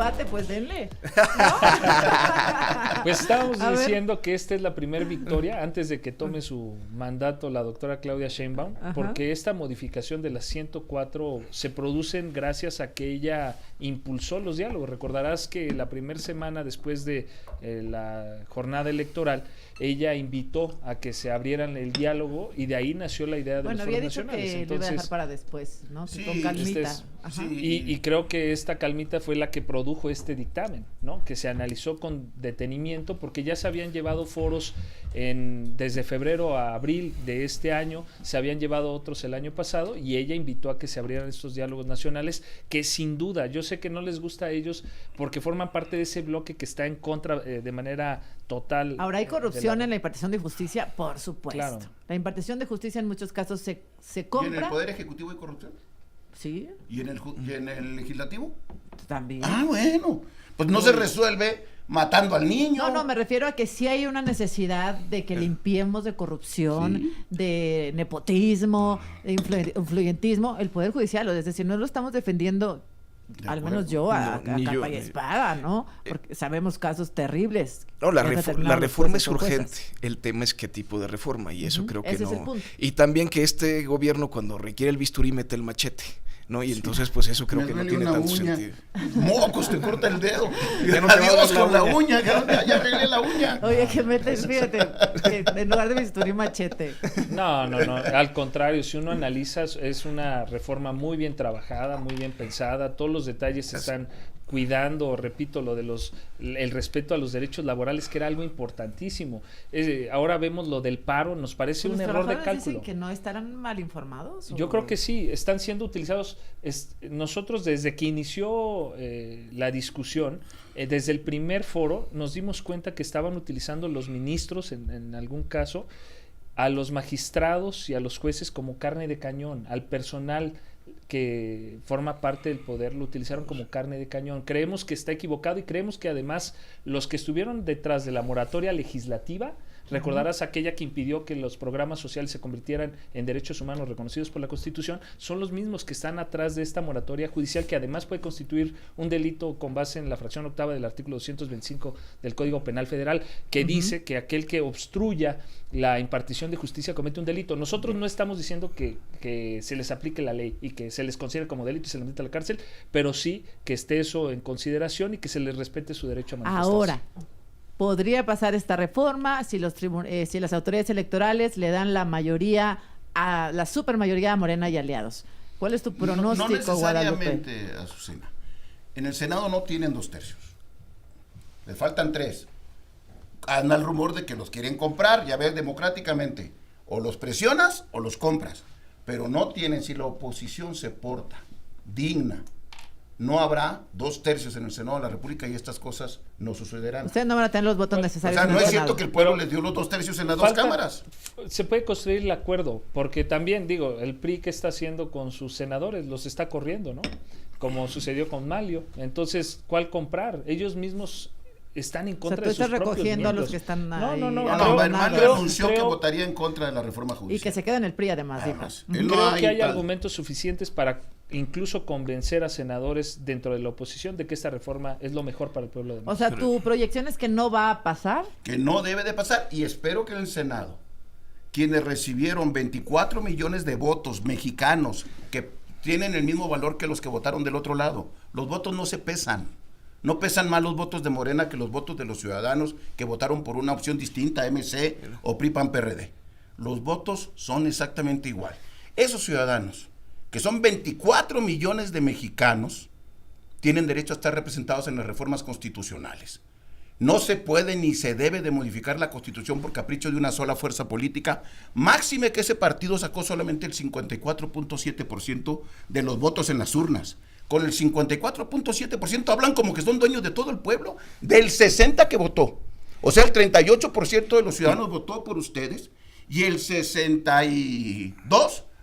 debate, pues denle. Pues estábamos diciendo que esta es la primera victoria antes de que tome su mandato la doctora Claudia Sheinbaum, porque esta modificación de las 104 se producen gracias a que ella impulsó los diálogos. Recordarás que la primera semana después de la jornada electoral, ella invitó a que se abrieran el diálogo y de ahí nació la idea de los foros nacionales. Que lo iba a dejar para después, ¿no? Sí, con calmita. Y creo que esta calmita fue la que produjo este dictamen, ¿no? Que se analizó con detenimiento porque ya se habían llevado foros desde febrero a abril de este año, se habían llevado otros el año pasado y ella invitó a que se abrieran estos diálogos nacionales que sin duda, yo sé que no les gusta a ellos porque forman parte de ese bloque que está en contra de manera total. Ahora hay corrupción en la impartición de justicia, por supuesto. Claro. La impartición de justicia en muchos casos se compra. ¿Y en el Poder Ejecutivo hay corrupción? Sí. ¿Y en el Legislativo? También. Ah, bueno. Pues no se resuelve matando al niño. No, me refiero a que sí hay una necesidad de que limpiemos de corrupción, de nepotismo, de influyentismo, el Poder Judicial. Es decir, no lo estamos defendiendo, al menos yo, a capa y espada, ¿no? Porque sabemos casos terribles. No, la reforma es urgente. El tema es qué tipo de reforma, y eso creo que ese no. Es el punto. Y también que este gobierno, cuando requiere el bisturí, mete el machete, ¿no? Y entonces, pues eso creo que no tiene tanto sentido. Mocos, te corta el dedo. Adiós con la uña, ya arreglé la uña. Oye, que metes, fíjate, que en lugar de bisturí, machete. No, al contrario, si uno analiza, es una reforma muy bien trabajada, muy bien pensada, todos los detalles se están cuidando, repito, lo de el respeto a los derechos laborales, que era algo importantísimo. Ahora vemos lo del paro, nos parece un error de cálculo. ¿Dicen que no estarán mal informados? Yo creo que sí, están siendo utilizados. Nosotros desde que inició la discusión, desde el primer foro, nos dimos cuenta que estaban utilizando los ministros, en algún caso, a los magistrados y a los jueces como carne de cañón, al personal que forma parte del poder lo utilizaron como carne de cañón. Creemos que está equivocado y creemos que además los que estuvieron detrás de la moratoria legislativa, recordarás aquella que impidió que los programas sociales se convirtieran en derechos humanos reconocidos por la Constitución, son los mismos que están atrás de esta moratoria judicial, que además puede constituir un delito con base en la fracción octava del artículo 225 del Código Penal Federal, que dice que aquel que obstruya la impartición de justicia comete un delito. Nosotros no estamos diciendo que se les aplique la ley y que se les considere como delito y se les meta a la cárcel, pero sí que esté eso en consideración y que se les respete su derecho a manifestarse. Ahora, podría pasar esta reforma si si las autoridades electorales le dan la mayoría, a la supermayoría a Morena y aliados. ¿Cuál es tu pronóstico, no necesariamente, Guadalupe? Azucena. En el Senado no tienen 2 tercios. Les faltan 3. Anda el rumor de que los quieren comprar, ya ves, democráticamente. O los presionas o los compras. Pero no tienen, si la oposición se porta digna, no habrá 2 tercios en el Senado de la República y estas cosas no sucederán. Ustedes no van a tener los votos necesarios. O sea, no en el es cierto Senado. que el pueblo les dio los 2 tercios en las 2 cámaras. Se puede construir el acuerdo, porque también, digo, el PRI que está haciendo con sus senadores, los está corriendo, ¿no? Como sucedió con Malio. Entonces, ¿cuál comprar? Ellos mismos están en contra de sus propios miembros. Tú estás recogiendo a los que están ahí. Manuel anunció que votaría en contra de la reforma judicial. Y que se queda en el PRI además. Creo que hay argumentos suficientes para incluso convencer a senadores dentro de la oposición de que esta reforma es lo mejor para el pueblo de México. O sea, ¿tu proyección es que no va a pasar? Que no debe de pasar, y espero que en el Senado, quienes recibieron 24 millones de votos mexicanos, que tienen el mismo valor que los que votaron del otro lado, los votos no se pesan. No pesan más los votos de Morena que los votos de los ciudadanos que votaron por una opción distinta, MC o PRI, PAN, PRD. Los votos son exactamente igual. Esos ciudadanos, que son 24 millones de mexicanos, tienen derecho a estar representados en las reformas constitucionales. No se puede ni se debe de modificar la Constitución por capricho de una sola fuerza política, máxime que ese partido sacó solamente el 54.7% de los votos en las urnas. Con el 54.7% hablan como que son dueños de todo el pueblo, del 60% que votó. O sea, el 38% de los ciudadanos votó por ustedes y el 62%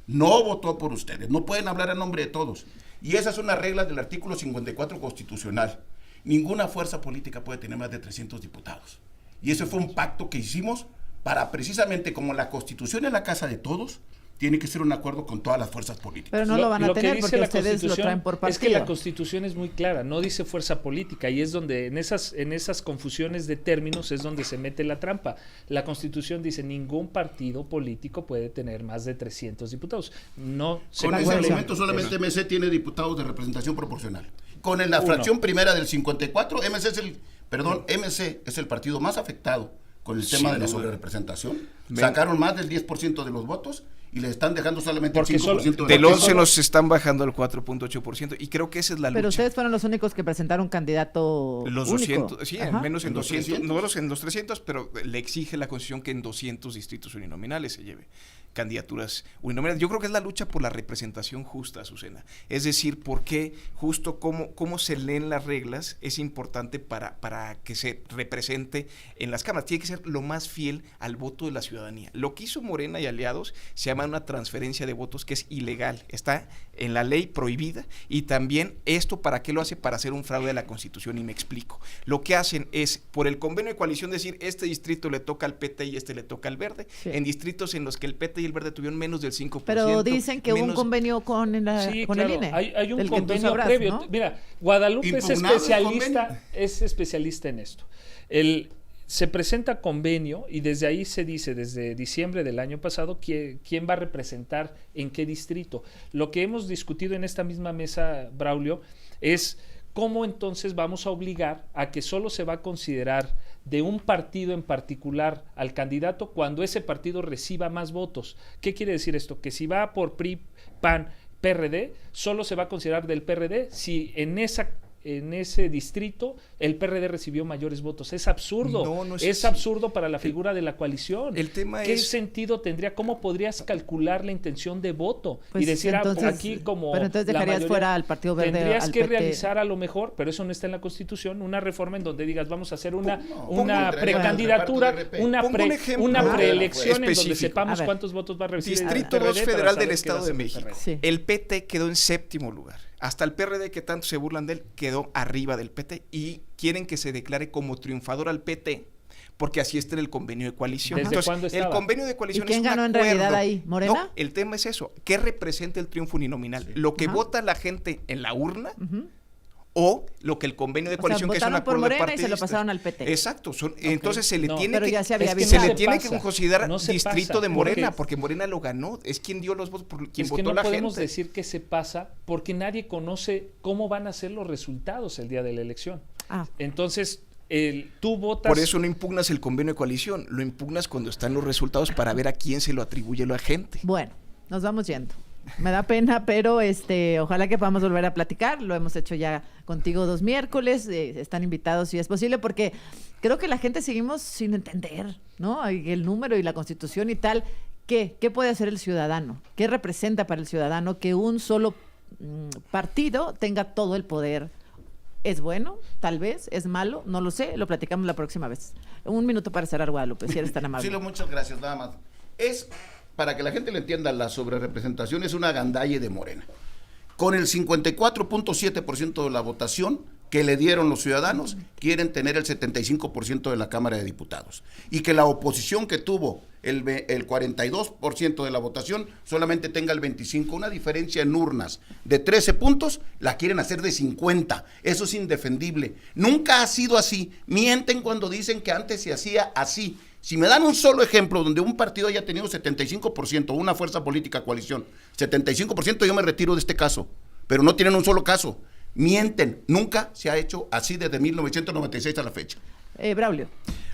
no votó por ustedes. No pueden hablar a nombre de todos. Y esas son las reglas del artículo 54 constitucional. Ninguna fuerza política puede tener más de 300 diputados. Y ese fue un pacto que hicimos para precisamente, como la Constitución es la casa de todos, tiene que ser un acuerdo con todas las fuerzas políticas. Pero no lo van a que tener dice porque la ustedes lo traen por partido. Es que la Constitución es muy clara, no dice fuerza política, y es donde en esas confusiones de términos es donde se mete la trampa. La Constitución dice ningún partido político puede tener más de 300 diputados. No se Con ese cumple. argumento solamente MC tiene diputados de representación proporcional. Con la fracción primera del 54, MC es el partido más afectado con el tema de la sobrerepresentación. Sacaron más del 10% de los votos y le están dejando solamente el 5% del 11 nos están bajando al 4.8%, y creo que esa es la lucha. Pero ustedes fueron los únicos que presentaron candidato los único. 200, sí, al menos en 200, no en los 300, pero le exige la Constitución que en 200 distritos uninominales se lleve candidaturas uninominales. Yo creo que es la lucha por la representación justa, Azucena. Es decir, porque justo cómo se leen las reglas es importante para que se represente en las cámaras. Tiene que ser lo más fiel al voto de la ciudadanía. Lo que hizo Morena y aliados se llama una transferencia de votos que es ilegal. Está en la ley prohibida, y también esto, ¿para qué lo hace? Para hacer un fraude a la Constitución, y me explico. Lo que hacen es, por el convenio de coalición, decir, este distrito le toca al PT y este le toca al Verde, sí, en distritos en los que el PT y el Verde tuvieron menos del 5%. Pero dicen que hubo un convenio con Sí, el claro, INE. hay un del que tú convenio sabrás, previo. ¿no? Mira, Guadalupe es especialista en esto. Se presenta convenio y desde ahí se dice, desde diciembre del año pasado, quién va a representar en qué distrito. Lo que hemos discutido en esta misma mesa, Braulio, es cómo entonces vamos a obligar a que solo se va a considerar de un partido en particular al candidato cuando ese partido reciba más votos. ¿Qué quiere decir esto? Que si va por PRI, PAN, PRD, solo se va a considerar del PRD si en ese distrito el PRD recibió mayores votos. Es absurdo. No es absurdo para la figura de la coalición. El tema ¿Qué sentido tendría? ¿Cómo podrías calcular la intención de voto? Pues y decir, entonces, aquí como pero entonces dejarías mayoría, fuera al Partido Verde. tendrías al que PT. realizar a lo mejor, pero eso no está en la Constitución, una reforma en donde digas, vamos a hacer una entre precandidatura, una preelección en donde sepamos ver. cuántos votos va a recibir Distrito el PRD 2 para Federal saber del qué va a Estado hacer de el México. PRD. Sí. El PT quedó en 7º lugar. Hasta el PRD, que tanto se burlan de él, quedó arriba del PT, y quieren que se declare como triunfador al PT, porque así está en el convenio de coalición. ¿Desde Entonces, cuándo estaba? el convenio de coalición ¿Y quién es un ganó en acuerdo. realidad ahí? ¿Morena? No, el tema es eso. ¿Qué representa el triunfo uninominal? Sí. ¿Lo que Ajá. vota la gente en la urna? O lo que el convenio de coalición, que es un votaron por acuerdo de Morena y se lo partidistas. pasaron al PT. Exacto. Entonces se le tiene pero que, ya se había es que avisado. se le no tiene pasa, que considerar no se distrito pasa, de Morena, porque porque Morena lo ganó. Es quien dio los votos, por quien es votó que no la podemos gente. decir que se pasa porque nadie conoce cómo van a ser los resultados el día de la elección. Entonces, tú votas... Por eso no impugnas el convenio de coalición, lo impugnas cuando están los resultados para ver a quién se lo atribuye la gente. Bueno, nos vamos yendo. Me da pena, pero ojalá que podamos volver a platicar. Lo hemos hecho ya contigo 2 miércoles. Están invitados si es posible, porque creo que la gente seguimos sin entender, ¿no? El número y la Constitución y tal. ¿Qué puede hacer el ciudadano? ¿Qué representa para el ciudadano que un solo partido tenga todo el poder? ¿Es bueno? Tal vez. ¿Es malo? No lo sé. Lo platicamos la próxima vez. 1 minuto para cerrar, Guadalupe, si eres tan amable. Sí, muchas gracias, nada más. Para que la gente lo entienda, la sobrerepresentación es una gandalle de Morena. Con el 54.7% de la votación que le dieron los ciudadanos, quieren tener el 75% de la Cámara de Diputados. Y que la oposición, que tuvo el 42% de la votación, solamente tenga el 25%. Una diferencia en urnas de 13 puntos, la quieren hacer de 50. Eso es indefendible. Nunca ha sido así. Mienten cuando dicen que antes se hacía así. Si me dan un solo ejemplo donde un partido haya tenido 75%, una fuerza política, coalición, 75%, yo me retiro de este caso. Pero no tienen un solo caso. Mienten. Nunca se ha hecho así desde 1996 a la fecha. Braulio.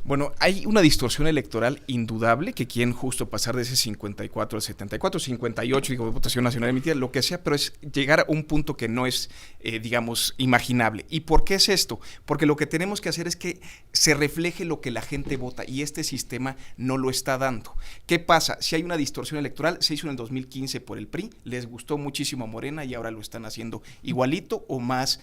Bueno, hay una distorsión electoral indudable que quieren justo pasar de ese 54 al 74, 58, digo, votación nacional emitida, lo que sea, pero es llegar a un punto que no es, digamos, imaginable. ¿Y por qué es esto? Porque lo que tenemos que hacer es que se refleje lo que la gente vota, y este sistema no lo está dando. ¿Qué pasa? Si hay una distorsión electoral, se hizo en el 2015 por el PRI, les gustó muchísimo a Morena y ahora lo están haciendo igualito o más,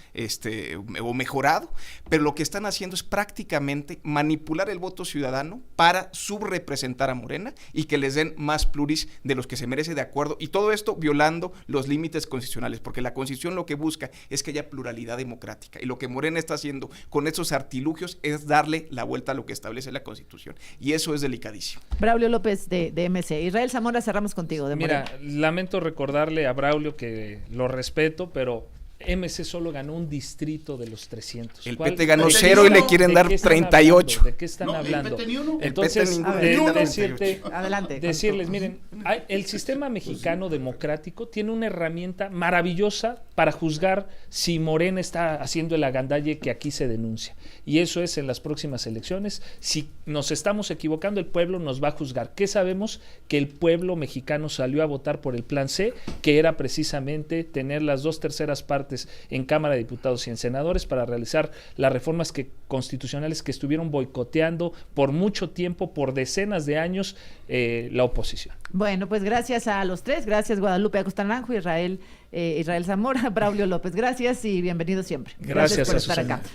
o mejorado, pero lo que están haciendo es prácticamente manipular el voto ciudadano para subrepresentar a Morena y que les den más pluris de los que se merece, de acuerdo, y todo esto violando los límites constitucionales, porque la Constitución lo que busca es que haya pluralidad democrática, y lo que Morena está haciendo con estos artilugios es darle la vuelta a lo que establece la Constitución, y eso es delicadísimo. Braulio López de MC. Israel Zamora, cerramos contigo. De Mira, Morena. lamento recordarle a Braulio que lo respeto, pero MC solo ganó un distrito de los 300. El ¿Cuál- PT ganó PT 0 y le no? quieren ¿De dar qué están 38. hablando? ¿De qué están No, el hablando? PT ni uno. Entonces, El PT ninguno. decirte, Adelante. decirles, miren, el sistema mexicano democrático tiene una herramienta maravillosa para juzgar si Morena está haciendo el agandalle que aquí se denuncia. Y eso es en las próximas elecciones. Si nos estamos equivocando, el pueblo nos va a juzgar. ¿Qué sabemos? Que el pueblo mexicano salió a votar por el Plan C, que era precisamente tener las 2/3 partes en Cámara de Diputados y en senadores para realizar las reformas constitucionales que estuvieron boicoteando por mucho tiempo, por decenas de años, la oposición. Bueno, pues gracias a los tres. Gracias, Guadalupe Acosta Naranjo, Israel Zamora, Braulio López. Gracias y bienvenidos siempre. Gracias por a estar Susana. acá.